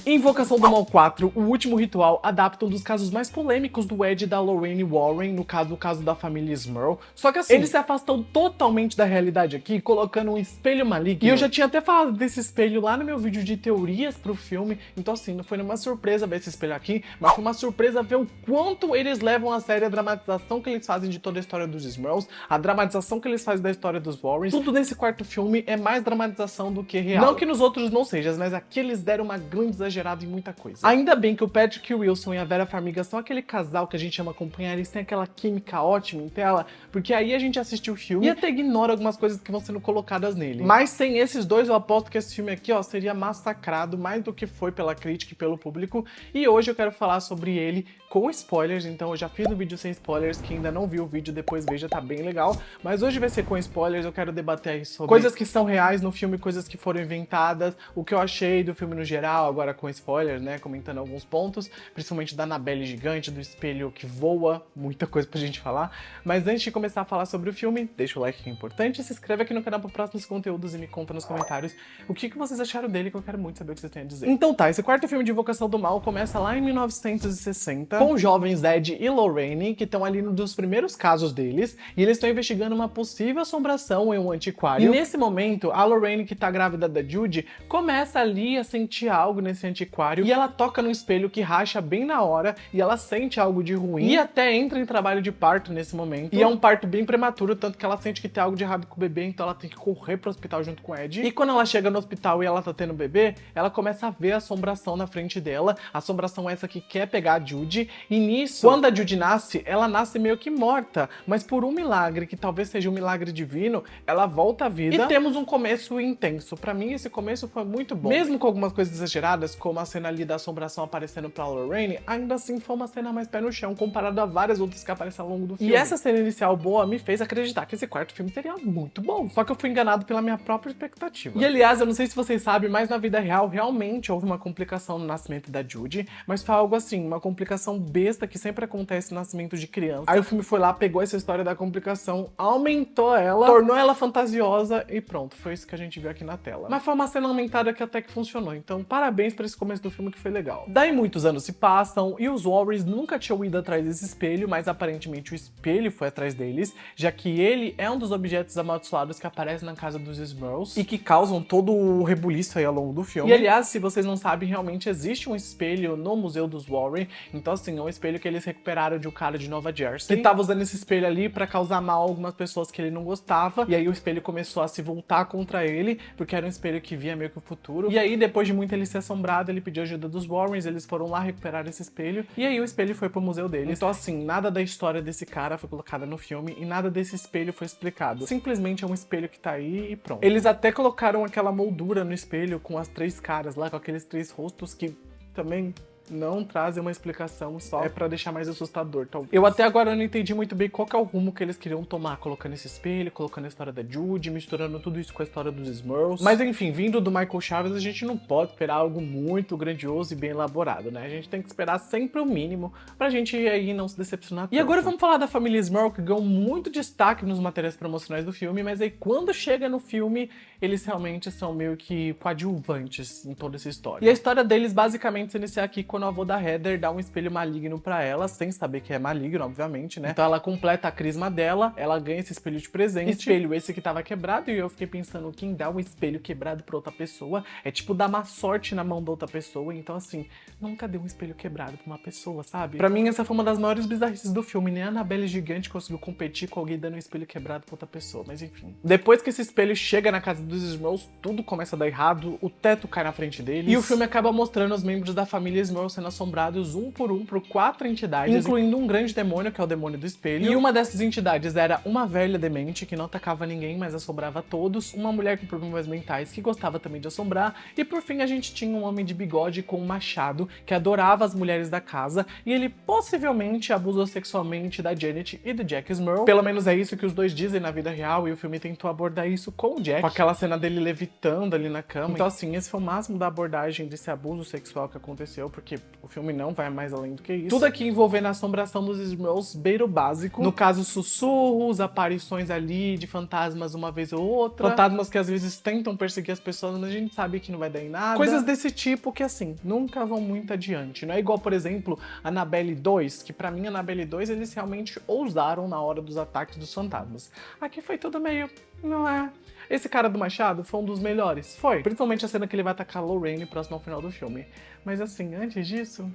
Invocação do Mal 4, o último ritual, adapta um dos casos mais polêmicos do Ed e da Lorraine Warren, no caso, o caso da família Smurl. Só que assim, eles se afastam totalmente da realidade aqui, colocando um espelho maligno. E eu já tinha até falado desse espelho lá no meu vídeo de teorias pro filme, então assim, não foi nenhuma surpresa ver esse espelho aqui, mas foi uma surpresa ver o quanto eles levam a sério a dramatização que eles fazem de toda a história dos Smurls, a dramatização que eles fazem da história dos Warrens. Tudo nesse quarto filme é mais dramatização do que real. Não que nos outros não seja, mas aqui eles deram uma grande exagerada em muita coisa. Ainda bem que o Patrick Wilson e a Vera Farmiga são aquele casal que a gente ama acompanhar, eles têm aquela química ótima em tela, porque aí a gente assiste o filme e até ignora algumas coisas que vão sendo colocadas nele. Mas sem esses dois, eu aposto que esse filme aqui, ó, seria massacrado mais do que foi pela crítica e pelo público. E hoje eu quero falar sobre ele com spoilers, então eu já fiz um vídeo sem spoilers, quem ainda não viu o vídeo depois veja, tá bem legal. Mas hoje vai ser com spoilers, eu quero debater aí sobre coisas que são reais no filme, coisas que foram inventadas, o que eu achei do filme no geral, agora com spoilers, né, comentando alguns pontos, principalmente da Annabelle gigante, do espelho que voa, muita coisa pra gente falar. Mas antes de começar a falar sobre o filme, deixa o like que é importante, se inscreve aqui no canal para próximos conteúdos e me conta nos comentários o que vocês acharam dele, que eu quero muito saber o que vocês têm a dizer. Então tá, esse quarto filme de Invocação do Mal começa lá em 1960, com os jovens Ed e Lorraine, que estão ali num dos primeiros casos deles, e eles estão investigando uma possível assombração em um antiquário. E nesse momento, a Lorraine, que tá grávida da Judy, começa ali a sentir algo nesse antiquário, e ela toca no espelho que racha bem na hora, e ela sente algo de ruim, e até entra em trabalho de parto nesse momento. E é um parto bem prematuro, tanto que ela sente que tem algo de errado com o bebê, então ela tem que correr pro hospital junto com o Ed. E quando ela chega no hospital e ela tá tendo bebê, ela começa a ver a assombração na frente dela, a assombração essa que quer pegar a Judy, e nisso, quando a Judy nasce, ela nasce meio que morta, mas por um milagre, que talvez seja um milagre divino, ela volta à vida, e temos um começo intenso. Pra mim, esse começo foi muito bom. Mesmo com algumas coisas exageradas, como a cena ali da assombração aparecendo pra Lorraine, ainda assim foi uma cena mais pé no chão, comparado a várias outras que aparecem ao longo do filme. E essa cena inicial boa me fez acreditar que esse quarto filme seria muito bom, só que eu fui enganado pela minha própria expectativa. E aliás, eu não sei se vocês sabem, mas na vida real, realmente houve uma complicação no nascimento da Judy, mas foi algo assim, uma complicação besta que sempre acontece no nascimento de criança. Aí o filme foi lá, pegou essa história da complicação, aumentou ela, tornou ela fantasiosa e pronto, foi isso que a gente viu aqui na tela. Mas foi uma cena aumentada que até que funcionou, então parabéns pra esse começo do filme que foi legal. Daí muitos anos se passam e os Warrens nunca tinham ido atrás desse espelho, mas aparentemente o espelho foi atrás deles, já que ele é um dos objetos amaldiçoados que aparece na casa dos Smurls e que causam todo o rebuliço aí ao longo do filme. E aliás, se vocês não sabem, realmente existe um espelho no Museu dos Warren, então assim, é um espelho que eles recuperaram de um cara de Nova Jersey, que tava usando esse espelho ali pra causar mal a algumas pessoas que ele não gostava, e aí o espelho começou a se voltar contra ele, porque era um espelho que via meio que o futuro, e aí depois de muito ele ser assombrado, ele pediu ajuda dos Warrens, eles foram lá recuperar esse espelho, e aí o espelho foi pro museu deles. Então assim, nada da história desse cara foi colocada no filme, e nada desse espelho foi explicado, simplesmente é um espelho que tá aí e pronto. Eles até colocaram aquela moldura no espelho com as três caras lá, com aqueles três rostos que também não trazem uma explicação, só é pra deixar mais assustador, talvez. Eu até agora não entendi muito bem qual que é o rumo que eles queriam tomar, colocando esse espelho, colocando a história da Judy, misturando tudo isso com a história dos Smurls. Mas enfim, vindo do Michael Chaves, a gente não pode esperar algo muito grandioso e bem elaborado, né? A gente tem que esperar sempre o mínimo pra gente aí não se decepcionar tanto. E agora vamos falar da família Smurl, que ganhou muito destaque nos materiais promocionais do filme, mas aí quando chega no filme, eles realmente são meio que coadjuvantes em toda essa história. E a história deles basicamente se inicia aqui quando o avô da Heather dá um espelho maligno pra ela, sem saber que é maligno, obviamente, né? Então ela completa a crisma dela, ela ganha esse espelho de presente. Espelho esse que tava quebrado, e eu fiquei pensando, quem dá um espelho quebrado pra outra pessoa é tipo dar má sorte na mão da outra pessoa. Então assim, nunca deu um espelho quebrado pra uma pessoa, sabe? Pra mim essa foi uma das maiores bizarrices do filme, nem a Annabelle gigante conseguiu competir com alguém dando um espelho quebrado pra outra pessoa, mas enfim. Depois que esse espelho chega na casa dos Smurls, tudo começa a dar errado, o teto cai na frente deles, e o filme acaba mostrando os membros da família Smurl sendo assombrados um por 4 entidades, incluindo um grande demônio, que é o demônio do espelho. E uma dessas entidades era uma velha demente, que não atacava ninguém, mas assombrava todos, uma mulher com problemas mentais, que gostava também de assombrar, e por fim a gente tinha um homem de bigode com um machado, que adorava as mulheres da casa, e ele possivelmente abusou sexualmente da Janet e do Jack Smurl. Pelo menos é isso que os dois dizem na vida real, e o filme tentou abordar isso com o Jack, com aquela cena dele levitando ali na cama. Então assim, esse foi o máximo da abordagem desse abuso sexual que aconteceu, porque porque o filme não vai mais além do que isso. Tudo aqui envolvendo a assombração dos Smurfs, beira o básico. No caso, sussurros, aparições ali de fantasmas uma vez ou outra. Fantasmas que às vezes tentam perseguir as pessoas, mas a gente sabe que não vai dar em nada. Coisas desse tipo que, assim, nunca vão muito adiante. Não é igual, por exemplo, Annabelle 2, que pra mim, Annabelle 2, eles realmente ousaram na hora dos ataques dos fantasmas. Aqui foi tudo meio... não é... Esse cara do machado foi um dos melhores. Foi. Principalmente a cena que ele vai atacar a Lorraine próximo ao final do filme. Mas assim, antes disso...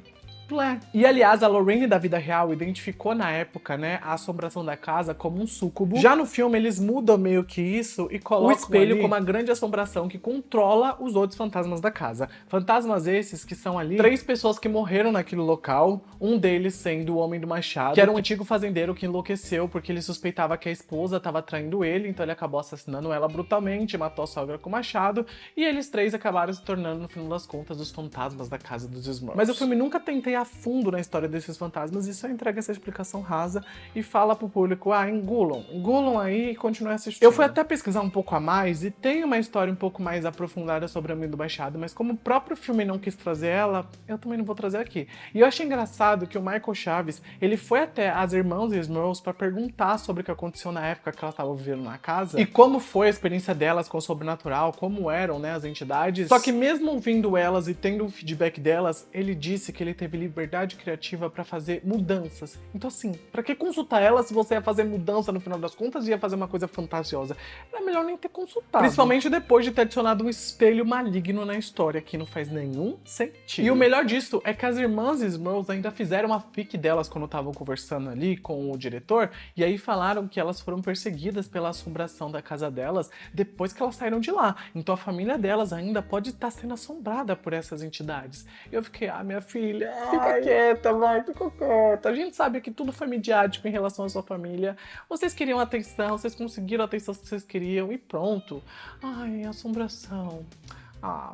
E aliás, a Lorraine da vida real identificou na época, né, a assombração da casa como um súcubo. Já no filme, eles mudam meio que isso e colocam o espelho como uma grande assombração que controla os outros fantasmas da casa. Fantasmas esses que são ali 3 pessoas que morreram naquele local, um deles sendo o Homem do Machado, que era um antigo fazendeiro que enlouqueceu porque ele suspeitava que a esposa estava traindo ele, então ele acabou assassinando ela brutalmente, matou a sogra com o machado, e eles 3 acabaram se tornando, no final das contas, os fantasmas da casa dos Smurfs. Mas o filme nunca tentei a fundo na história desses fantasmas e só entrega essa explicação rasa e fala pro público, engulam aí e continuem assistindo. Eu fui até pesquisar um pouco a mais e tem uma história um pouco mais aprofundada sobre a Homem do Machado, mas como o próprio filme não quis trazer ela, eu também não vou trazer aqui. E eu achei engraçado que o Michael Chaves, ele foi até as irmãs Smurfs pra perguntar sobre o que aconteceu na época que elas estavam vivendo na casa e como foi a experiência delas com o sobrenatural, como eram, né, as entidades. Só que mesmo ouvindo elas e tendo o feedback delas, ele disse que ele teve liberdade criativa pra fazer mudanças. Então assim, pra que consultar ela se você ia fazer mudança no final das contas e ia fazer uma coisa fantasiosa? Era melhor nem ter consultado. Principalmente depois de ter adicionado um espelho maligno na história, que não faz nenhum sentido. E o melhor disso é que as irmãs Smurfs ainda fizeram uma fic delas quando estavam conversando ali com o diretor, e aí falaram que elas foram perseguidas pela assombração da casa delas depois que elas saíram de lá. Então a família delas ainda pode estar sendo assombrada por essas entidades. E eu fiquei, minha filha, fica quieta, fica quieta. A gente sabe que tudo foi midiático em relação à sua família. Vocês queriam atenção, vocês conseguiram a atenção que vocês queriam e pronto. Assombração.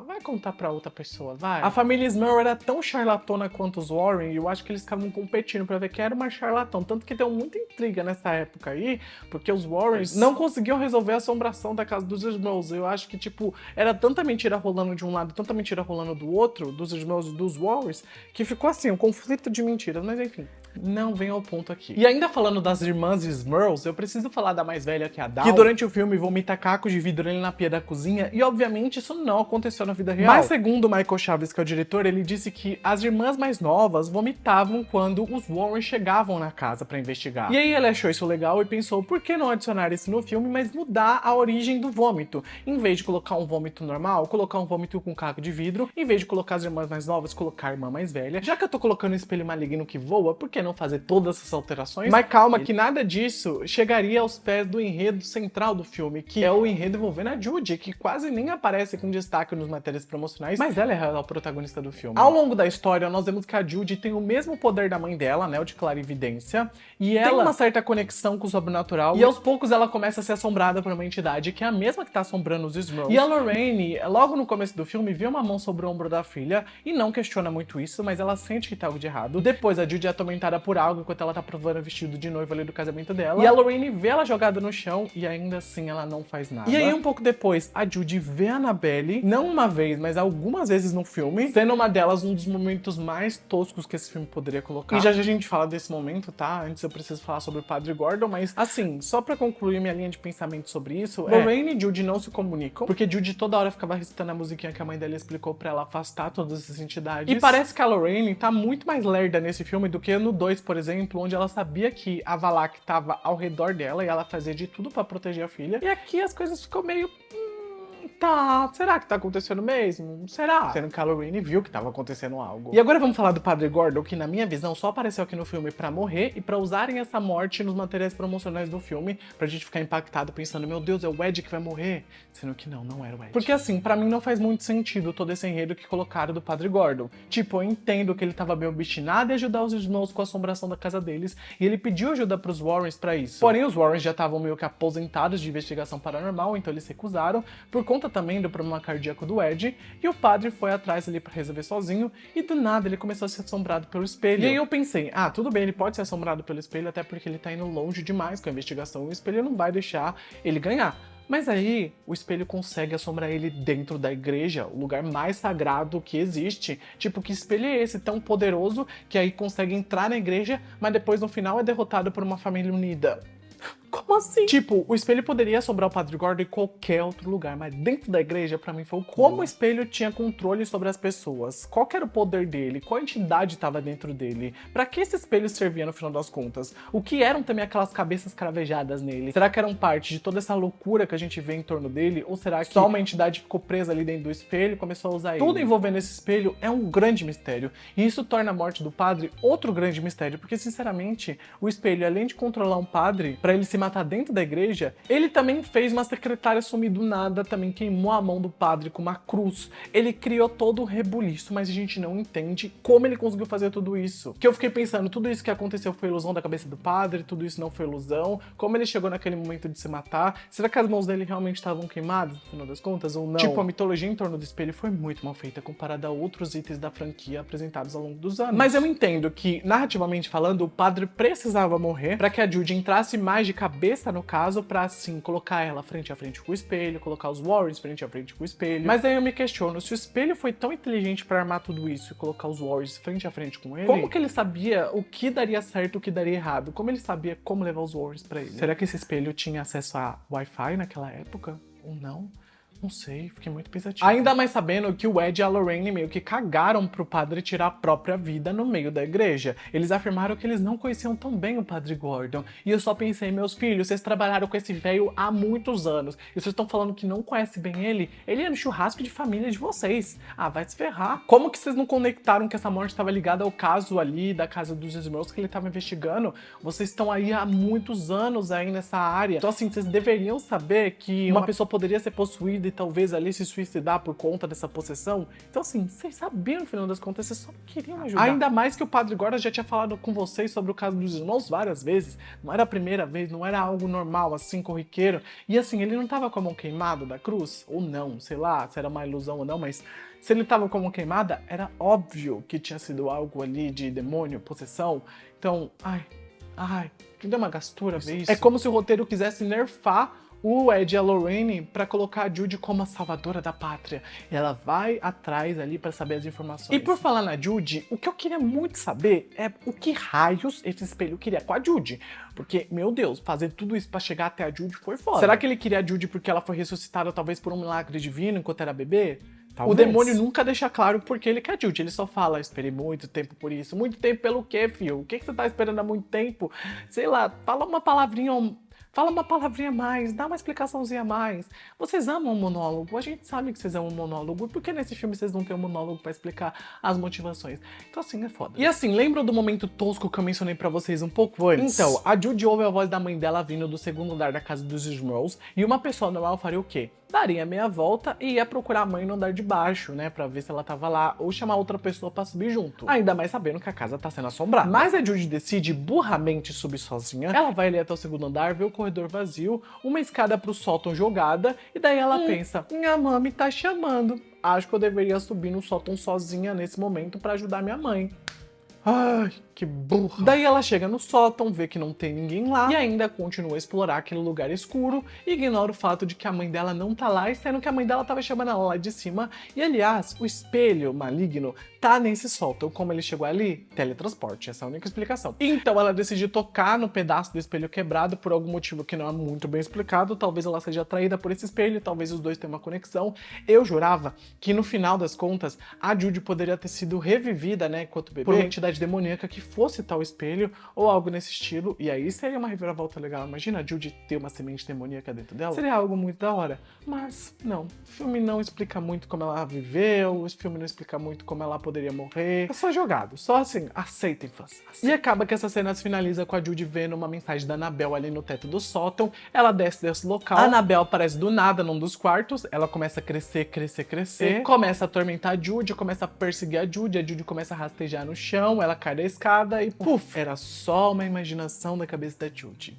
Vai contar pra outra pessoa, vai. A família Smurf era tão charlatona quanto os Warren, e eu acho que eles ficavam competindo pra ver quem era uma charlatão. Tanto que deu muita intriga nessa época aí, porque os Warrens não conseguiam resolver a assombração da casa dos Smurfs. Eu acho que, tipo, era tanta mentira rolando de um lado, tanta mentira rolando do outro, dos Smurfs e dos Warrens, que ficou assim, um conflito de mentiras. Mas enfim, não vem ao ponto aqui. E ainda falando das irmãs Smurfs, eu preciso falar da mais velha, que é a Dawn, que durante o filme vomita cacos de vidro ali na pia da cozinha, e obviamente isso não aconteceu na vida real. Mas segundo o Michael Chaves, que é o diretor, ele disse que as irmãs mais novas vomitavam quando os Warren chegavam na casa pra investigar. E aí ele achou isso legal e pensou, por que não adicionar isso no filme, mas mudar a origem do vômito? Em vez de colocar um vômito normal, colocar um vômito com caco de vidro, em vez de colocar as irmãs mais novas, colocar a irmã mais velha. Já que eu tô colocando um espelho maligno que voa, por que não fazer todas essas alterações? Mas calma, que nada disso chegaria aos pés do enredo central do filme, que é o enredo envolvendo a Judy, que quase nem aparece com destaque nos matérias promocionais, mas ela é a protagonista do filme. Ao longo da história, nós vemos que a Judy tem o mesmo poder da mãe dela, né, o de clarividência, e ela tem uma certa conexão com o sobrenatural, e aos poucos ela começa a ser assombrada por uma entidade que é a mesma que tá assombrando os Smurfs. E a Lorraine, logo no começo do filme, vê uma mão sobre o ombro da filha, e não questiona muito isso, mas ela sente que tá algo de errado. Depois, a Judy é atormentada por algo enquanto ela tá provando o vestido de noiva ali do casamento dela, e a Lorraine vê ela jogada no chão, e ainda assim ela não faz nada. E aí, um pouco depois, a Judy vê a Annabelle, não uma vez, mas algumas vezes no filme, sendo uma delas um dos momentos mais toscos que esse filme poderia colocar. E já a gente fala desse momento, tá? Antes eu preciso falar sobre o Padre Gordon, mas assim, só pra concluir minha linha de pensamento sobre isso, Lorraine e Judy não se comunicam, porque Judy toda hora ficava recitando a musiquinha que a mãe dela explicou pra ela afastar todas essas entidades. E parece que a Lorraine tá muito mais lerda nesse filme do que no 2, por exemplo, onde ela sabia que a Valak tava ao redor dela e ela fazia de tudo pra proteger a filha. E aqui as coisas ficam meio... será que tá acontecendo mesmo? Será? Sendo que a Lorraine viu que tava acontecendo algo. E agora vamos falar do Padre Gordon, que na minha visão só apareceu aqui no filme pra morrer e pra usarem essa morte nos materiais promocionais do filme, pra gente ficar impactado pensando, meu Deus, é o Ed que vai morrer? Sendo que não era o Ed. Porque assim, pra mim não faz muito sentido todo esse enredo que colocaram do Padre Gordon. Tipo, eu entendo que ele tava bem obstinado em ajudar os irmãos com a assombração da casa deles, e ele pediu ajuda pros Warrens pra isso. Porém, os Warrens já estavam meio que aposentados de investigação paranormal, então eles recusaram, por conta também do problema cardíaco do Ed, e o padre foi atrás ali pra resolver sozinho, e do nada ele começou a ser assombrado pelo espelho. E aí eu pensei, tudo bem, ele pode ser assombrado pelo espelho, até porque ele tá indo longe demais com a investigação, e o espelho não vai deixar ele ganhar. Mas aí, o espelho consegue assombrar ele dentro da igreja, o lugar mais sagrado que existe. Tipo, que espelho é esse tão poderoso que aí consegue entrar na igreja, mas depois no final é derrotado por uma família unida? Como assim? Tipo, o espelho poderia assombrar o Padre Gordon em qualquer outro lugar, mas dentro da igreja, pra mim, foi o como o espelho tinha controle sobre as pessoas. Qual que era o poder dele? Qual entidade estava dentro dele? Pra que esse espelho servia no final das contas? O que eram também aquelas cabeças cravejadas nele? Será que eram parte de toda essa loucura que a gente vê em torno dele? Ou será que só uma entidade ficou presa ali dentro do espelho e começou a usar ele? Tudo envolvendo esse espelho é um grande mistério. E isso torna a morte do padre outro grande mistério, porque, sinceramente, o espelho, além de controlar um padre, pra ele se matar dentro da igreja, ele também fez uma secretária sumir do nada, também queimou a mão do padre com uma cruz. Ele criou todo o rebuliço, mas a gente não entende como ele conseguiu fazer tudo isso. Que eu fiquei pensando, tudo isso que aconteceu foi ilusão da cabeça do padre, tudo isso não foi ilusão, como ele chegou naquele momento de se matar, será que as mãos dele realmente estavam queimadas, no final das contas, ou não? Tipo, a mitologia em torno do espelho foi muito mal feita comparada a outros itens da franquia apresentados ao longo dos anos. Mas eu entendo que, narrativamente falando, o padre precisava morrer pra que a Judy entrasse mais de cabeça no caso, pra assim, colocar ela frente a frente com o espelho, colocar os Warrens frente a frente com o espelho. Mas aí eu me questiono, se o espelho foi tão inteligente pra armar tudo isso e colocar os Warrens frente a frente com ele, como que ele sabia o que daria certo e o que daria errado? Como ele sabia como levar os Warrens pra ele? Será que esse espelho tinha acesso a Wi-Fi naquela época? Ou não? Não sei, fiquei muito pensativo. Ainda mais sabendo que o Ed e a Lorraine meio que cagaram pro padre tirar a própria vida no meio da igreja. Eles afirmaram que eles não conheciam tão bem o padre Gordon. E eu só pensei, meus filhos, vocês trabalharam com esse velho há muitos anos. E vocês estão falando que não conhece bem ele? Ele é no churrasco de família de vocês. Ah, vai se ferrar. Como que vocês não conectaram que essa morte estava ligada ao caso ali da casa dos Smurfs que ele estava investigando? Vocês estão aí há muitos anos aí nessa área. Então assim, vocês deveriam saber que uma pessoa poderia ser possuída e talvez ali se suicidar por conta dessa possessão. Então assim, vocês sabiam no final das contas, vocês só queriam ajudar. Ainda mais que o padre Gordon já tinha falado com vocês sobre o caso dos irmãos várias vezes. Não era a primeira vez, não era algo normal, assim, corriqueiro. E assim, ele não tava com a mão queimada da cruz? Ou não, sei lá, se era uma ilusão ou não, mas se ele tava com a mão queimada, era óbvio que tinha sido algo ali de demônio, possessão. Então, ai, que deu uma gastura ver isso. É como se o roteiro quisesse nerfar o Ed e a Lorraine pra colocar a Judy como a salvadora da pátria. E ela vai atrás ali pra saber as informações. E por falar na Judy, o que eu queria muito saber é o que raios esse espelho queria com a Judy. Porque, meu Deus, fazer tudo isso pra chegar até a Judy foi foda. Será que ele queria a Judy porque ela foi ressuscitada talvez por um milagre divino enquanto era bebê? Talvez. O demônio nunca deixa claro porque ele quer a Judy. Ele só fala, esperei muito tempo por isso. Muito tempo pelo quê, filho? O que você tá esperando há muito tempo? Sei lá, fala uma palavrinha a mais, dá uma explicaçãozinha a mais. Vocês amam o monólogo, a gente sabe que vocês amam o monólogo, por que nesse filme vocês não têm um monólogo pra explicar as motivações? Então assim, é foda. E assim, lembram do momento tosco que eu mencionei pra vocês um pouco antes? Então, a Judy ouve a voz da mãe dela vindo do segundo andar da casa dos Smurfs, e uma pessoa normal faria o quê? Daria meia volta e ia procurar a mãe no andar de baixo, né, pra ver se ela tava lá, ou chamar outra pessoa pra subir junto. Ainda mais sabendo que a casa tá sendo assombrada. Mas a Judy decide burramente subir sozinha, ela vai ali até o segundo andar, vê o corredor vazio, uma escada pro sótão jogada, e daí ela pensa, minha mãe me tá chamando, acho que eu deveria subir no sótão sozinha nesse momento pra ajudar minha mãe. Ai, que burra. Daí ela chega no sótão, vê que não tem ninguém lá e ainda continua a explorar aquele lugar escuro e ignora o fato de que a mãe dela não tá lá, sendo que a mãe dela tava chamando ela lá de cima. E aliás, o espelho maligno tá nesse sótão. Como ele chegou ali? Teletransporte, essa é a única explicação. Então ela decide tocar no pedaço do espelho quebrado por algum motivo que não é muito bem explicado. Talvez ela seja atraída por esse espelho, talvez os dois tenham uma conexão. Eu jurava que no final das contas a Judy poderia ter sido revivida, né, enquanto bebê, por uma entidade demoníaca que fosse tal espelho ou algo nesse estilo, e aí seria uma reviravolta legal. Imagina a Judy ter uma semente demoníaca dentro dela. Seria algo muito da hora. Mas não, o filme não explica muito como ela viveu, o filme não explica muito como ela poderia morrer. É só jogado, só assim, aceitem, fãs. E acaba que essa cena se finaliza com a Judy vendo uma mensagem da Annabelle ali no teto do sótão. Ela desce desse local, a Annabelle aparece do nada num dos quartos, ela começa a crescer, começa a atormentar a Judy, começa a perseguir a Judy começa a rastejar no chão, ela cai da escada e puf, era só uma imaginação da cabeça da Judy.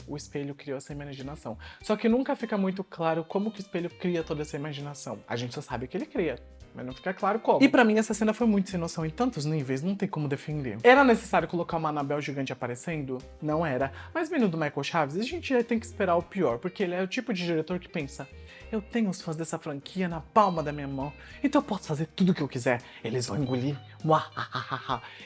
O espelho criou essa imaginação. Só que nunca fica muito claro como que o espelho cria toda essa imaginação. A gente só sabe que ele cria. mas não fica claro como. E pra mim essa cena foi muito sem noção em tantos níveis, não tem como defender. Era necessário colocar uma Annabelle gigante aparecendo? Não era. Mas vindo do Michael Chaves, a gente já tem que esperar o pior, porque ele é o tipo de diretor que pensa: eu tenho os fãs dessa franquia na palma da minha mão, então eu posso fazer tudo o que eu quiser, eles vão engolir.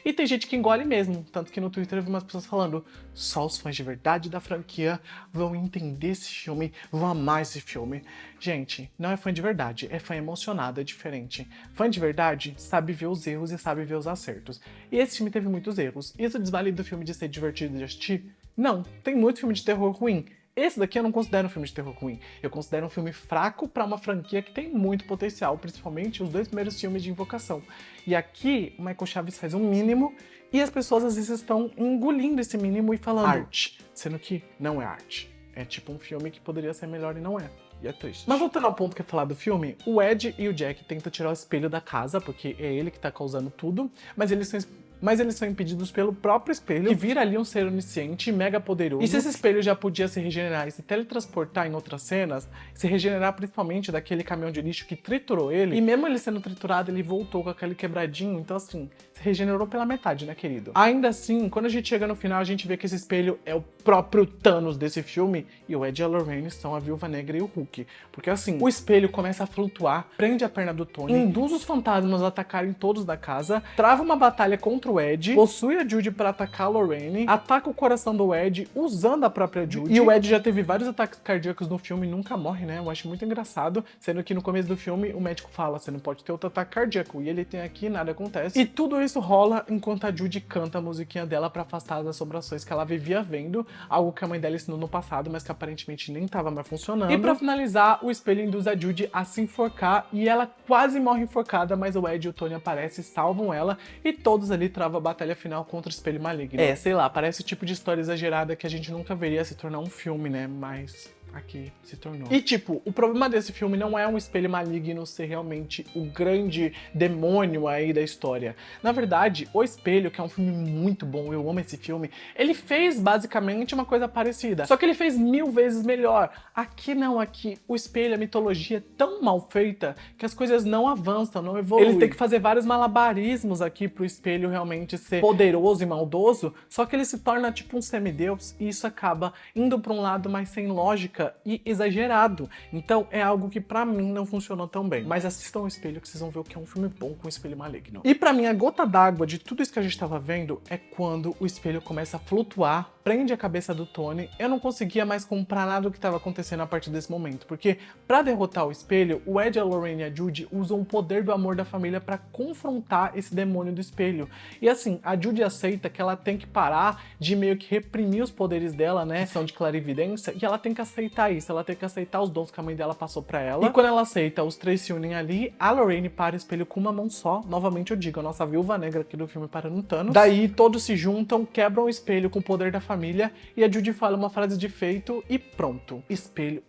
E tem gente que engole mesmo, tanto que no Twitter eu vi umas pessoas falando: só os fãs de verdade da franquia vão entender esse filme, vão amar esse filme. Gente, não é fã de verdade, é fã emocionado, é diferente. Fã de verdade sabe ver os erros e sabe ver os acertos. E esse filme teve muitos erros. Isso desvalida o filme de ser divertido de assistir? Não, tem muito filme de terror ruim. Esse daqui eu não considero um filme de terror ruim. Eu considero um filme fraco pra uma franquia que tem muito potencial, principalmente os 2 primeiros filmes de Invocação. E aqui, o Michael Chaves faz um mínimo e as pessoas às vezes estão engolindo esse mínimo e falando arte, sendo que não é arte. É tipo um filme que poderia ser melhor e não é. E é triste. Mas voltando ao ponto que é falar do filme, o Ed e o Jack tentam tirar o espelho da casa, porque é ele que tá causando tudo, mas eles são impedidos pelo próprio espelho, que vira ali um ser onisciente e mega poderoso. E se esse espelho já podia se regenerar e se teletransportar em outras cenas, se regenerar principalmente daquele caminhão de lixo que triturou ele, e mesmo ele sendo triturado, ele voltou com aquele quebradinho, então assim, se regenerou pela metade, né, querido? Ainda assim, quando a gente chega no final, a gente vê que esse espelho é o próprio Thanos desse filme, e o Ed e a Lorraine são a Viúva Negra e o Hulk. Porque assim, o espelho começa a flutuar, prende a perna do Tony, induz os fantasmas a atacarem todos da casa, trava uma batalha contra o Ed, possui a Judy pra atacar a Lorraine, ataca o coração do Ed usando a própria Judy. E o Ed já teve vários ataques cardíacos no filme e nunca morre, né? Eu acho muito engraçado, sendo que no começo do filme o médico fala: você não pode ter outro ataque cardíaco, e ele tem aqui, nada acontece. E tudo isso rola enquanto a Judy canta a musiquinha dela pra afastar as assombrações que ela vivia vendo, algo que a mãe dela ensinou no passado, mas que aparentemente nem tava mais funcionando. E pra finalizar, o espelho induz a Judy a se enforcar e ela quase morre enforcada, mas o Ed e o Tony aparecem e salvam ela, e todos ali travam a batalha final contra o espelho maligno. É, sei lá, parece o tipo de história exagerada que a gente nunca veria se tornar um filme, né? Mas aqui se tornou. E tipo, o problema desse filme não é um espelho maligno ser realmente o grande demônio aí da história. Na verdade, O Espelho, que é um filme muito bom, eu amo esse filme, ele fez basicamente uma coisa parecida, só que ele fez 1000 vezes melhor. Aqui não, aqui o espelho, a mitologia é tão mal feita que as coisas não avançam, não evoluem. Eles têm que fazer vários malabarismos aqui pro espelho realmente ser poderoso e maldoso, só que ele se torna tipo um semideus e isso acaba indo pra um lado mais sem lógica e exagerado. Então é algo que pra mim não funcionou tão bem. Mas assistam O Espelho que vocês vão ver o que é um filme bom com o espelho maligno. E pra mim a gota d'água de tudo isso que a gente tava vendo é quando o espelho começa a flutuar, prende a cabeça do Tony. Eu não conseguia mais comprar nada do que tava acontecendo a partir desse momento, porque pra derrotar o espelho, o Ed, a Lorraine e a Judy usam o poder do amor da família pra confrontar esse demônio do espelho. E assim, a Judy aceita que ela tem que parar de meio que reprimir os poderes dela, né, que são de clarividência, e ela tem que aceitar isso, ela tem que aceitar os dons que a mãe dela passou pra ela. E quando ela aceita, os três se unem ali, a Lorraine para o espelho com uma mão só. Novamente eu digo, a nossa Viúva Negra aqui do filme para no Thanos. Daí todos se juntam, quebram o espelho com o poder da família e a Judy fala uma frase de efeito e pronto.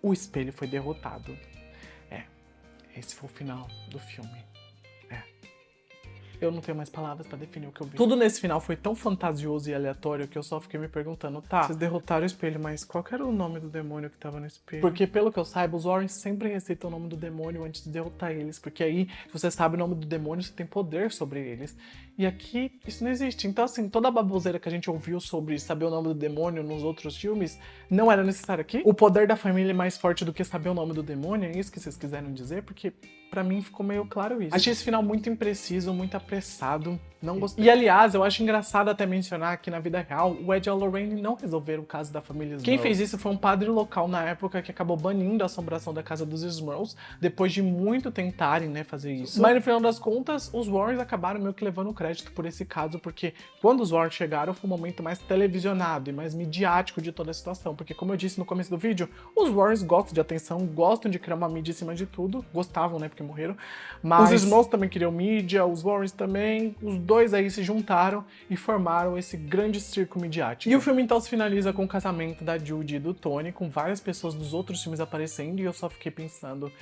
O espelho foi derrotado. Esse foi o final do filme. Eu não tenho mais palavras pra definir o que eu vi. Tudo nesse final foi tão fantasioso e aleatório que eu só fiquei me perguntando, tá, vocês derrotaram o espelho, mas qual que era o nome do demônio que tava no espelho? Porque pelo que eu saiba, os Warren sempre recitam o nome do demônio antes de derrotar eles, porque aí, se você sabe o nome do demônio, você tem poder sobre eles. E aqui, isso não existe. Então assim, toda a baboseira que a gente ouviu sobre saber o nome do demônio nos outros filmes, não era necessário aqui. O poder da família é mais forte do que saber o nome do demônio, é isso que vocês quiseram dizer? Porque pra mim ficou meio claro isso. Achei esse final muito impreciso, muito apressado. Não gostei. E aliás, eu acho engraçado até mencionar que na vida real, o Ed e a Lorraine não resolveram o caso da família Smurl. Quem fez isso foi um padre local na época que acabou banindo a assombração da casa dos Smurls, depois de muito tentarem, né, fazer isso. Mas no final das contas, os Warrens acabaram meio que levando crédito por esse caso, porque quando os Warrens chegaram foi o momento mais televisionado e mais midiático de toda a situação, porque como eu disse no começo do vídeo, os Warrens gostam de atenção, gostam de criar uma mídia em cima de tudo, gostavam, né, porque morreram, mas os Smurls também queriam mídia, os Warrens também, os dois aí se juntaram e formaram esse grande circo midiático. E o filme então se finaliza com o casamento da Judy e do Tony, com várias pessoas dos outros filmes aparecendo, e eu só fiquei pensando,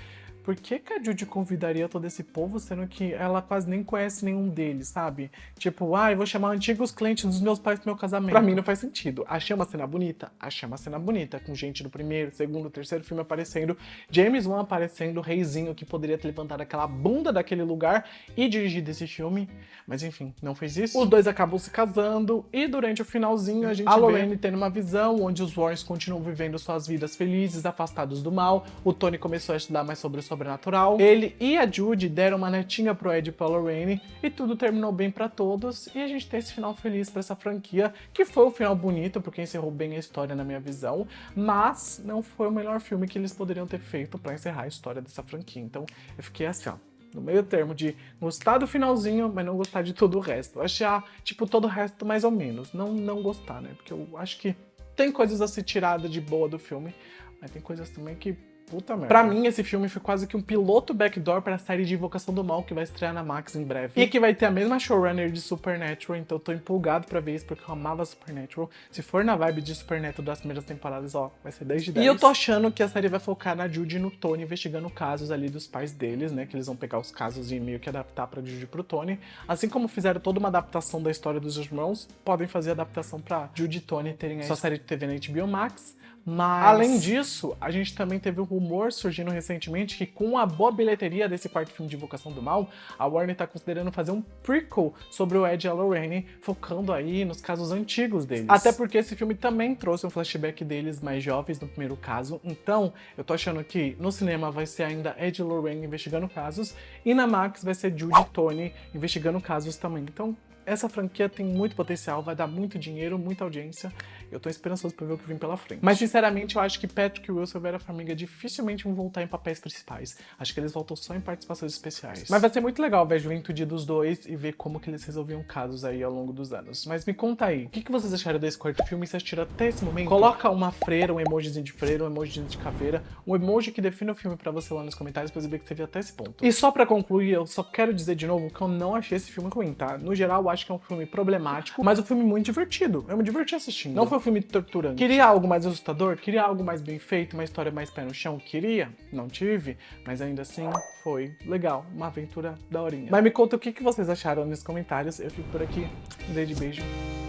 por que a Judy convidaria todo esse povo, sendo que ela quase nem conhece nenhum deles, sabe? Tipo, eu vou chamar antigos clientes dos meus pais pro meu casamento. Pra mim não faz sentido. Achei uma cena bonita? Achei uma cena bonita, com gente do primeiro, segundo, terceiro filme aparecendo, James Wan aparecendo, o reizinho que poderia ter levantado aquela bunda daquele lugar e dirigido esse filme. Mas enfim, não fez isso. Os dois acabam se casando e durante o finalzinho a gente vê a Lorraine tendo uma visão onde os Warrens continuam vivendo suas vidas felizes, afastados do mal. O Tony começou a estudar mais sobre o sobrenatural. Ele e a Judy deram uma netinha pro Ed e pra Lorraine e tudo terminou bem pra todos. E a gente tem esse final feliz pra essa franquia, que foi um final bonito, porque encerrou bem a história na minha visão, mas não foi o melhor filme que eles poderiam ter feito pra encerrar a história dessa franquia. Então eu fiquei assim, ó, no meio termo de gostar do finalzinho, mas não gostar de todo o resto. Achar, tipo, todo o resto mais ou menos. Não gostar, né? Porque eu acho que tem coisas a ser tiradas de boa do filme, mas tem coisas também que... puta merda. Pra mim, esse filme foi quase que um piloto backdoor pra série de Invocação do Mal, que vai estrear na Max em breve. E que vai ter a mesma showrunner de Supernatural, então eu tô empolgado pra ver isso, porque eu amava Supernatural. Se for na vibe de Supernatural das primeiras temporadas, ó, vai ser 10 de 10. E eu tô achando que a série vai focar na Judy e no Tony, investigando casos ali dos pais deles, né, que eles vão pegar os casos e meio que adaptar pra Judy e pro Tony. Assim como fizeram toda uma adaptação da história dos irmãos, podem fazer adaptação pra Judy e Tony terem sua série de TV na HBO Max. Mas, além disso, a gente também teve um rumor surgindo recentemente que com a boa bilheteria desse quarto filme de Invocação do Mal, a Warner tá considerando fazer um prequel sobre o Ed e a Lorraine, focando aí nos casos antigos deles. Até porque esse filme também trouxe um flashback deles mais jovens no primeiro caso, então eu tô achando que no cinema vai ser ainda Ed e Lorraine investigando casos, e na Max vai ser Judy e Tony investigando casos também. Então, essa franquia tem muito potencial, vai dar muito dinheiro, muita audiência. Eu tô esperançoso pra ver o que vem pela frente. Mas, sinceramente, eu acho que Patrick Wilson e Vera Farmiga dificilmente vão voltar em papéis principais. Acho que eles voltam só em participações especiais. Mas vai ser muito legal ver a juventude dos dois e ver como que eles resolviam casos aí ao longo dos anos. Mas me conta aí, o que vocês acharam desse quarto filme? Se assistiram até esse momento? Coloca uma freira, um emojizinho de freira, um emojizinho de caveira, um emoji que define o filme pra você lá nos comentários pra eu ver que você viu até esse ponto. E só pra concluir, eu só quero dizer de novo que eu não achei esse filme ruim, tá? No geral, eu acho que é um filme problemático, mas um filme muito divertido. Eu me diverti assistindo. Não foi um filme torturante. Queria algo mais assustador? Queria algo mais bem feito? Uma história mais pé no chão? Queria? Não tive, mas ainda assim foi legal. Uma aventura daorinha. Mas me conta o que vocês acharam nos comentários. Eu fico por aqui. Um grande beijo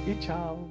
e tchau!